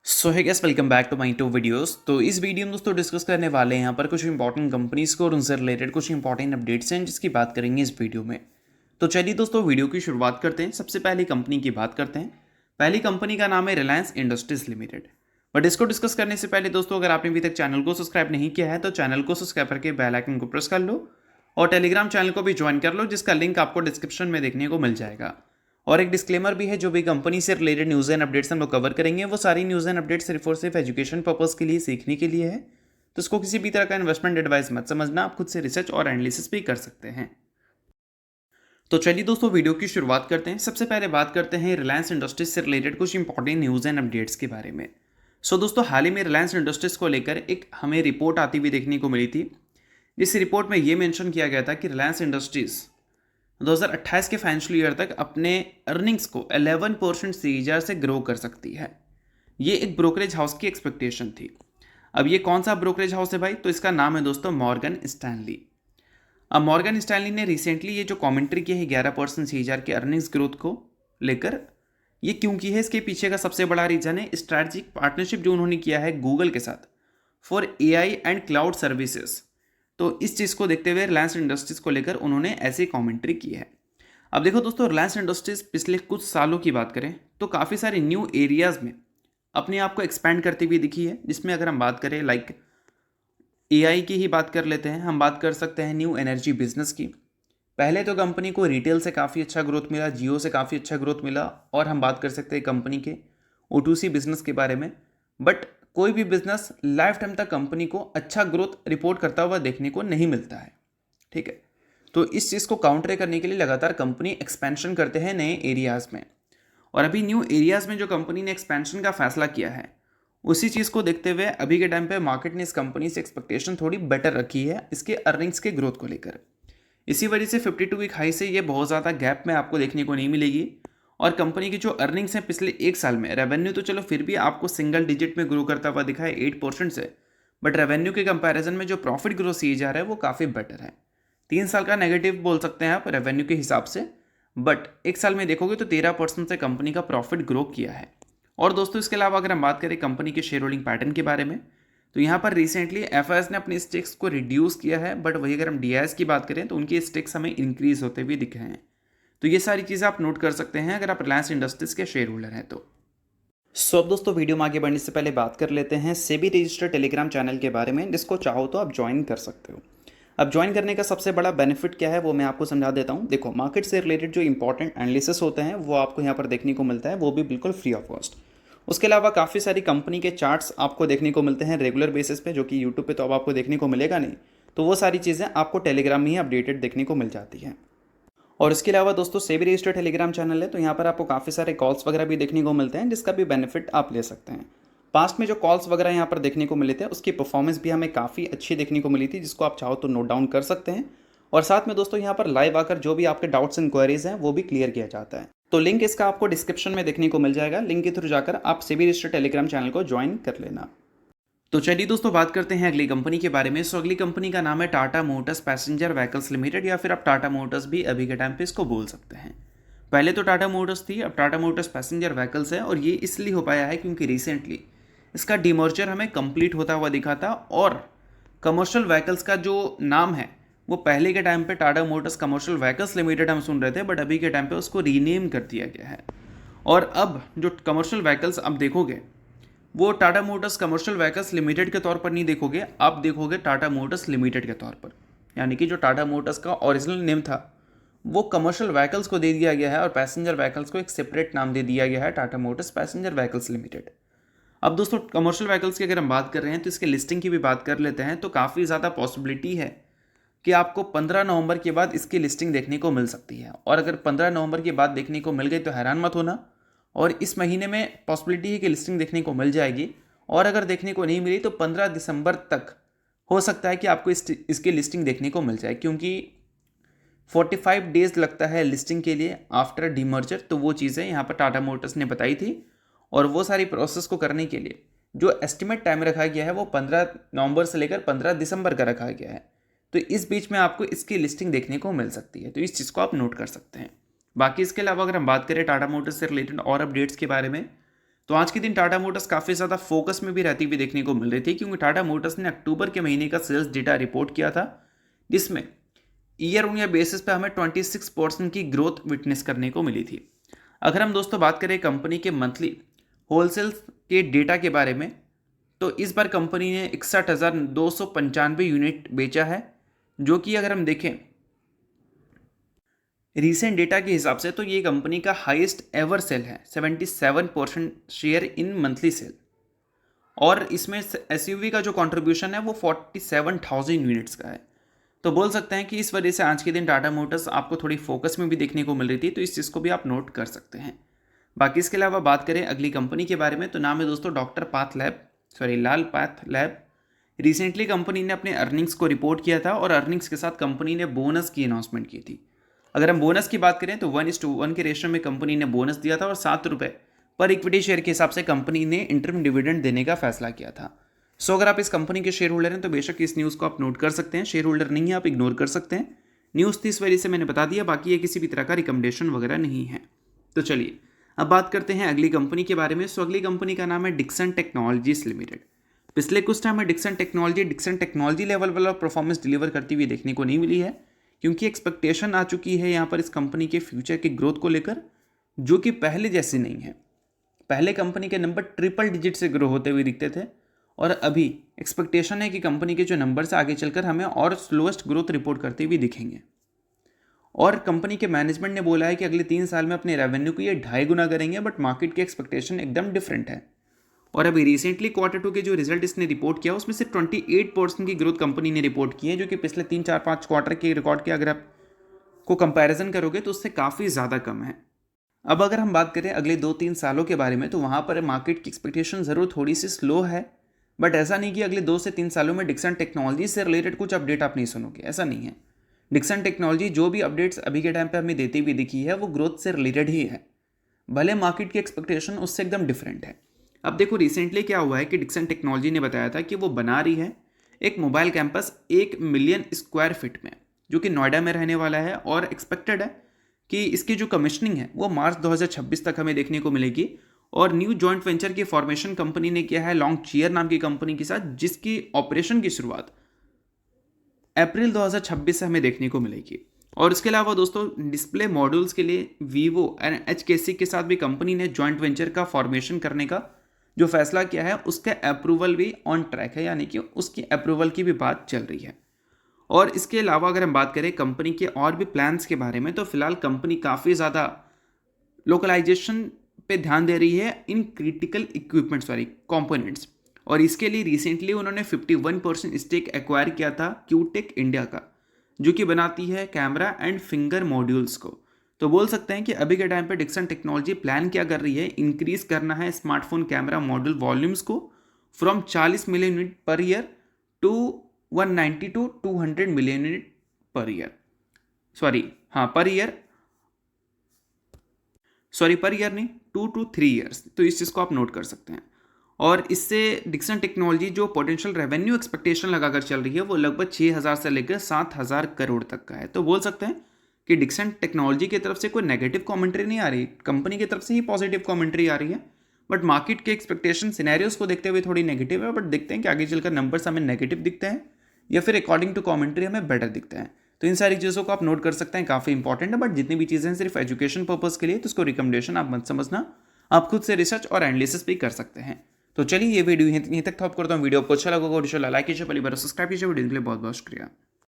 So hi guys welcome back to my two videos. तो इस video में दोस्तों डिस्कस करने वाले हैं यहाँ पर कुछ इंपॉर्टेंट कंपनीज को और उनसे रिलेटेड कुछ इंपॉर्टेंट अपडेट्स हैं जिसकी बात करेंगे इस वीडियो में। तो चलिए दोस्तों वीडियो की शुरुआत करते हैं। सबसे पहली कंपनी की बात करते हैं। पहली कंपनी का नाम है रिलायंस इंडस्ट्रीज लिमिटेड। बट इसको डिस्कस करने से पहले दोस्तों अगर आपने अभी तक चैनल को सब्सक्राइब नहीं किया है तो चैनल को सब्सक्राइब करके बेल आइकन को प्रेस कर लो और टेलीग्राम चैनल को भी ज्वाइन कर लो जिसका लिंक आपको डिस्क्रिप्शन में देखने को मिल जाएगा। और एक डिस्क्लेमर भी है, जो भी कंपनी से रिलेटेड न्यूज़ एंड अपडेट्स हम लोग कवर करेंगे वो सारी न्यूज़ एंड अपडेट्स सिर्फ और सिर्फ एजुकेशन पर्पस के लिए, सीखने के लिए है। तो इसको किसी भी तरह का इन्वेस्टमेंट एडवाइस मत समझना, आप खुद से रिसर्च और एनालिसिस भी कर सकते हैं। तो चलिए दोस्तों वीडियो की शुरुआत करते हैं। सबसे पहले बात करते हैं रिलायंस इंडस्ट्रीज से रिलेटेड कुछ इंपॉर्टेंट न्यूज़ एंड अपडेट्स के बारे में। दोस्तों हाल ही में रिलायंस इंडस्ट्रीज को लेकर एक हमें रिपोर्ट आती हुई देखने को मिली थी, जिस रिपोर्ट में ये मेंशन किया गया था कि रिलायंस इंडस्ट्रीज 2028 के फाइनेंशियल ईयर तक अपने अर्निंग्स को 11% सीएजीआर से ग्रो कर सकती है। ये एक ब्रोकरेज हाउस की एक्सपेक्टेशन थी। अब ये कौन सा ब्रोकरेज हाउस है भाई? तो इसका नाम है दोस्तों मॉर्गन स्टैनली। अब मॉर्गन स्टैनली ने रिसेंटली ये जो कमेंट्री की है 11% सीएजीआर के अर्निंग्स ग्रोथ को लेकर, ये क्यों की है? इसके पीछे का सबसे बड़ा रीजन है स्ट्रैटेजिक पार्टनरशिप जो उन्होंने किया है गूगल के साथ for AI and cloud services. तो इस चीज़ को देखते हुए रिलायंस इंडस्ट्रीज को लेकर उन्होंने ऐसी कमेंट्री की है। अब देखो दोस्तों, रिलायंस इंडस्ट्रीज पिछले कुछ सालों की बात करें तो काफ़ी सारे न्यू एरियाज़ में अपने आप को एक्सपैंड करती हुई दिखी है, जिसमें अगर हम बात करें लाइक एआई की ही बात कर लेते हैं, हम बात कर सकते हैं न्यू एनर्जी बिजनेस की। पहले तो कंपनी को रिटेल से काफ़ी अच्छा ग्रोथ मिला, जियो से काफ़ी अच्छा ग्रोथ मिला, और हम बात कर सकते हैं कंपनी के O2C बिजनेस के बारे में। बट कोई भी बिजनेस लाइफ टाइम तक कंपनी को अच्छा ग्रोथ रिपोर्ट करता हुआ देखने को नहीं मिलता है, ठीक है। तो इस चीज़ को काउंटर करने के लिए लगातार कंपनी एक्सपेंशन करते हैं नए एरियाज़ में, और अभी न्यू एरियाज़ में जो कंपनी ने एक्सपेंशन का फैसला किया है उसी चीज़ को देखते हुए अभी के टाइम पे मार्केट ने इस कंपनी से एक्सपेक्टेशन थोड़ी बेटर रखी है इसके अर्निंग्स के ग्रोथ को लेकर। इसी वजह से 52 वीक हाई से ये बहुत ज़्यादा गैप में आपको देखने को नहीं मिलेगी। और कंपनी की जो अर्निंग्स हैं पिछले एक साल में, रेवेन्यू तो चलो फिर भी आपको सिंगल डिजिट में ग्रो करता हुआ दिखा है 8% से, बट रेवेन्यू के कंपैरिजन में जो प्रॉफिट ग्रोथ सी जा रहा है वो काफ़ी बेटर है। 3 साल का नेगेटिव बोल सकते हैं आप रेवेन्यू के हिसाब से, बट एक साल में देखोगे तो 13% से कंपनी का प्रॉफिट ग्रो किया है। और दोस्तों इसके अलावा अगर हम बात करें कंपनी के शेयर होल्डिंग पैटर्न के बारे में, तो यहाँ पर रिसेंटली एफआईएस ने अपनी स्टेक्स को रिड्यूस किया है, बट वही अगर हम डीआईएस की बात करें तो उनके स्टेक्स हमें इंक्रीज होते हुए दिख रहे हैं। तो ये सारी चीज़ें आप नोट कर सकते हैं अगर आप रिलायंस इंडस्ट्रीज के शेयर होल्डर हैं तो। अब दोस्तों वीडियो में आगे बढ़ने से पहले बात कर लेते हैं सेबी रजिस्टर्ड टेलीग्राम चैनल के बारे में, जिसको चाहो तो आप ज्वाइन कर सकते हो। अब ज्वाइन करने का सबसे बड़ा बेनिफिट क्या है वो मैं आपको समझा देता हूँ। देखो, मार्केट से रिलेटेड जो इंपॉर्टेंट एनालिसिस होते हैं वो आपको यहाँ पर देखने को मिलता है, वो भी बिल्कुल फ्री ऑफ कॉस्ट। उसके अलावा काफ़ी सारी कंपनी के चार्ट्स आपको देखने को मिलते हैं रेगुलर बेसिस पे, जो कि यूट्यूब पे तो अब आपको देखने को मिलेगा नहीं। तो वो सारी चीज़ें आपको टेलीग्राम में ही अपडेटेड देखने को मिल जाती हैं। और इसके अलावा दोस्तों सेबी रजिस्टर्ड टेलीग्राम चैनल है, तो यहाँ पर आपको काफ़ी सारे कॉल्स वगैरह भी देखने को मिलते हैं, जिसका भी बेनिफिट आप ले सकते हैं। पास्ट में जो कॉल्स वगैरह यहाँ पर देखने को मिले थे उसकी परफॉर्मेंस भी हमें काफ़ी अच्छी देखने को मिली थी, जिसको आप चाहो तो नोट डाउन कर सकते हैं। और साथ में दोस्तों यहाँ पर लाइव आकर जो भी आपके डाउट्स इंक्वायरीज हैं वो भी क्लियर किया जाता है। तो लिंक इसका आपको डिस्क्रिप्शन में देखने को मिल जाएगा, लिंक के थ्रू जाकर आप सेबी रजिस्टर्ड टेलीग्राम चैनल को ज्वाइन कर लेना। तो चलिए दोस्तों बात करते हैं अगली कंपनी के बारे में। अगली कंपनी का नाम है Tata Motors passenger vehicles limited, या फिर आप टाटा मोटर्स भी अभी के टाइम पे इसको बोल सकते हैं। पहले तो टाटा मोटर्स थी, अब टाटा मोटर्स पैसेंजर व्हीकल्स है, और ये इसलिए हो पाया है क्योंकि रिसेंटली इसका डिमर्जर हमें कंप्लीट होता हुआ दिखा था, और कमर्शियल व्हीकल्स का जो नाम है वो पहले के टाइम पे Tata Motors commercial vehicles limited हम सुन रहे थे, बट अभी के टाइम पे उसको रीनेम कर दिया गया है। और अब जो कमर्शियल व्हीकल्स आप देखोगे वो Tata Motors commercial vehicles limited के तौर पर नहीं देखोगे, आप देखोगे टाटा मोटर्स लिमिटेड के तौर पर। यानी कि जो टाटा मोटर्स का ओरिजिनल नेम था वो कमर्शियल व्हीकल्स को दे दिया गया है, और पैसेंजर व्हीकल्स को एक सेपरेट नाम दे दिया गया है, Tata Motors passenger vehicles limited. अब दोस्तों कमर्शियल व्हीकल्स की अगर हम बात कर रहे हैं तो इसके लिस्टिंग की भी बात कर लेते हैं, तो काफ़ी ज़्यादा पॉसिबिलिटी है कि आपको 15 नवंबर के बाद इसकी लिस्टिंग देखने को मिल सकती है। और अगर 15 नवंबर के बाद देखने को मिल गई तो हैरान मत होना, और इस महीने में पॉसिबिलिटी है कि लिस्टिंग देखने को मिल जाएगी। और अगर देखने को नहीं मिली तो 15 दिसंबर तक हो सकता है कि आपको इसकी लिस्टिंग देखने को मिल जाए, क्योंकि 45 डेज लगता है लिस्टिंग के लिए आफ्टर डीमर्जर। तो वो चीज़ें यहाँ पर टाटा मोटर्स ने बताई थी, और वो सारी प्रोसेस को करने के लिए जो एस्टिमेट टाइम रखा गया है वो 15 नवंबर से लेकर 15 दिसंबर का रखा गया है। तो इस बीच में आपको इसकी लिस्टिंग देखने को मिल सकती है, तो इस चीज़ को आप नोट कर सकते हैं। बाकी इसके अलावा अगर हम बात करें टाटा मोटर्स से रिलेटेड और अपडेट्स के बारे में, तो आज के दिन टाटा मोटर्स काफ़ी ज़्यादा फोकस में भी रहती हुई देखने को मिल रही थी, क्योंकि टाटा मोटर्स ने अक्टूबर के महीने का सेल्स डेटा रिपोर्ट किया था, जिसमें ईयर ऑन ईयर बेसिस पे हमें 26% की ग्रोथ विटनेस करने को मिली थी। अगर हम दोस्तों बात करें कंपनी के मंथली होलसेल के डेटा के बारे में, तो इस बार कंपनी ने 61,295 यूनिट बेचा है, जो कि अगर हम देखें रीसेंट डेटा के हिसाब से तो ये कंपनी का हाईएस्ट एवर सेल है, 77% शेयर इन मंथली सेल। और इसमें एसयूवी का जो कंट्रीब्यूशन है वो 47,000 यूनिट्स का है। तो बोल सकते हैं कि इस वजह से आज के दिन टाटा मोटर्स आपको थोड़ी फोकस में भी देखने को मिल रही थी, तो इस चीज़ को भी आप नोट कर सकते हैं। बाकी इसके अलावा बात करें अगली कंपनी के बारे में, तो नाम है दोस्तों लाल पाथ लैब। रिसेंटली कंपनी ने अपने अर्निंग्स को रिपोर्ट किया था और अर्निंग्स के साथ कंपनी ने बोनस की अनाउंसमेंट की थी। अगर हम बोनस की बात करें तो 1:1 के रेशियो में कंपनी ने बोनस दिया था और ₹7 पर इक्विटी शेयर के हिसाब से कंपनी ने इंटरिम डिविडेंड देने का फैसला किया था। सो अगर आप इस कंपनी के शेयर होल्डर हैं तो बेशक इस न्यूज़ को आप नोट कर सकते हैं, शेयर होल्डर नहीं है आप इग्नोर कर सकते हैं। न्यूज़ थी इस वजह से मैंने बता दिया, बाकी ये किसी भी तरह का रिकमेंडेशन वगैरह नहीं है। तो चलिए अब बात करते हैं अगली कंपनी के बारे में। सो अगली कंपनी का नाम है डिक्सन टेक्नोलॉजीज लिमिटेड। पिछले कुछ टाइम में डिक्सन टेक्नोलॉजी लेवल वाला परफॉर्मेंस डिलीवर करती हुई देखने को नहीं मिली है, क्योंकि एक्सपेक्टेशन आ चुकी है यहाँ पर इस कंपनी के फ्यूचर की ग्रोथ को लेकर, जो कि पहले जैसी नहीं है। पहले कंपनी के नंबर ट्रिपल डिजिट से ग्रो होते हुए दिखते थे, और अभी एक्सपेक्टेशन है कि कंपनी के जो नंबर्स आगे चलकर हमें और स्लोएस्ट ग्रोथ रिपोर्ट करते हुए दिखेंगे। और कंपनी के मैनेजमेंट ने बोला है कि अगले 3 साल में अपने रेवेन्यू को ये 2.5 गुना करेंगे, बट मार्केट की एक्सपेक्टेशन एकदम डिफरेंट है। और अभी रिसेंटली Q2 के जो रिजल्ट इसने रिपोर्ट किया उसमें सिर्फ 28% की ग्रोथ कंपनी ने रिपोर्ट की है, जो कि पिछले 3-4-5 क्वार्टर के रिकॉर्ड के अगर आप को कंपैरिजन करोगे तो उससे काफ़ी ज़्यादा कम है। अब अगर हम बात करें अगले 2-3 सालों के बारे में, तो वहाँ पर मार्केट की एक्सपेक्टेशन ज़रूर थोड़ी सी स्लो है, बट ऐसा नहीं कि अगले 2 से 3 सालों में डिक्सन टेक्नोलॉजी से रिलेटेड कुछ अपडेट आप नहीं सुनोगे, ऐसा नहीं है। डिक्सन टेक्नोलॉजी जो भी अपडेट्स अभी के टाइम पे हमें देती हुई दिखी है वो ग्रोथ से रिलेटेड ही है, भले मार्केट की एक्सपेक्टेशन उससे एकदम डिफरेंट है। अब देखो रिसेंटली क्या हुआ है कि डिक्सन टेक्नोलॉजी ने बताया था कि वो बना रही है एक mobile campus 1 million square feet में, जो कि नोएडा में रहने वाला है, और एक्सपेक्टेड है कि इसकी जो कमिश्निंग है वो मार्च 2026 तक हमें देखने को मिलेगी। और न्यू जॉइंट वेंचर की फॉर्मेशन कंपनी ने किया है लॉन्गचेयर नाम की कंपनी के साथ, जिसकी ऑपरेशन की शुरुआत अप्रैल 2026 से हमें देखने को मिलेगी। और इसके अलावा दोस्तों डिस्प्ले मॉड्यूल्स के लिए वीवो एंड HKC के साथ भी कंपनी ने जॉइंट वेंचर का फॉर्मेशन करने का जो फैसला किया है उसके अप्रूवल भी ऑन ट्रैक है, यानी कि उसकी अप्रूवल की भी बात चल रही है। और इसके अलावा अगर हम बात करें कंपनी के और भी प्लान्स के बारे में, तो फिलहाल कंपनी काफ़ी ज़्यादा लोकलाइजेशन पे ध्यान दे रही है इन क्रिटिकल इक्विपमेंट्स कंपोनेंट्स, और इसके लिए रिसेंटली उन्होंने 51% स्टेक एक्वायर किया था क्यूटेक इंडिया का, जो कि बनाती है कैमरा एंड फिंगर मॉड्यूल्स को। तो बोल सकते हैं कि अभी के टाइम पे डिक्सन टेक्नोलॉजी प्लान क्या कर रही है, इंक्रीज करना है स्मार्टफोन कैमरा मॉड्यूल वॉल्यूम्स को from 40 million unit per year to 190 to 200 million unit per year, per year नहीं, 2 to 3 ईयर्स। तो इस चीज़ को आप नोट कर सकते हैं। और इससे डिक्सन टेक्नोलॉजी जो पोटेंशियल रेवेन्यू एक्सपेक्टेशन लगाकर चल रही है वो लगभग 6,000 से लेकर 7,000 करोड़ तक का है। तो बोल सकते हैं कि डिक्सन टेक्नोलॉजी की तरफ से कोई नेगेटिव कमेंट्री नहीं आ रही, कंपनी की तरफ से ही पॉजिटिव कमेंट्री आ रही है, बट मार्केट के एक्सपेक्टेशन सिनेरियोस को देखते हुए थोड़ी नेगेटिव है। बट देखते हैं कि आगे चलकर नंबर्स हमें नेगेटिव दिखते हैं या फिर अकॉर्डिंग टू कमेंट्री हमें बेटर दिखते हैं। तो इन सारी चीज़ों को आप नोट कर सकते हैं, काफ़ी इंपॉर्टेंट है। बट जितनी भी चीज़ें हैं सिर्फ एजुकेशन पर्पज़ के लिए, तो उसको रिकमेंडेशन आप मत समझना, आप खुद से रिसर्च और एनालिसिस भी कर सकते हैं। तो चलिए ये वीडियो यहीं तक था। आप करता हूँ वीडियो आपको अच्छा लगा, लाइक कीजिए, पहली बार सब्सक्राइब कीजिए। वीडियो के लिए बहुत बहुत शुक्रिया।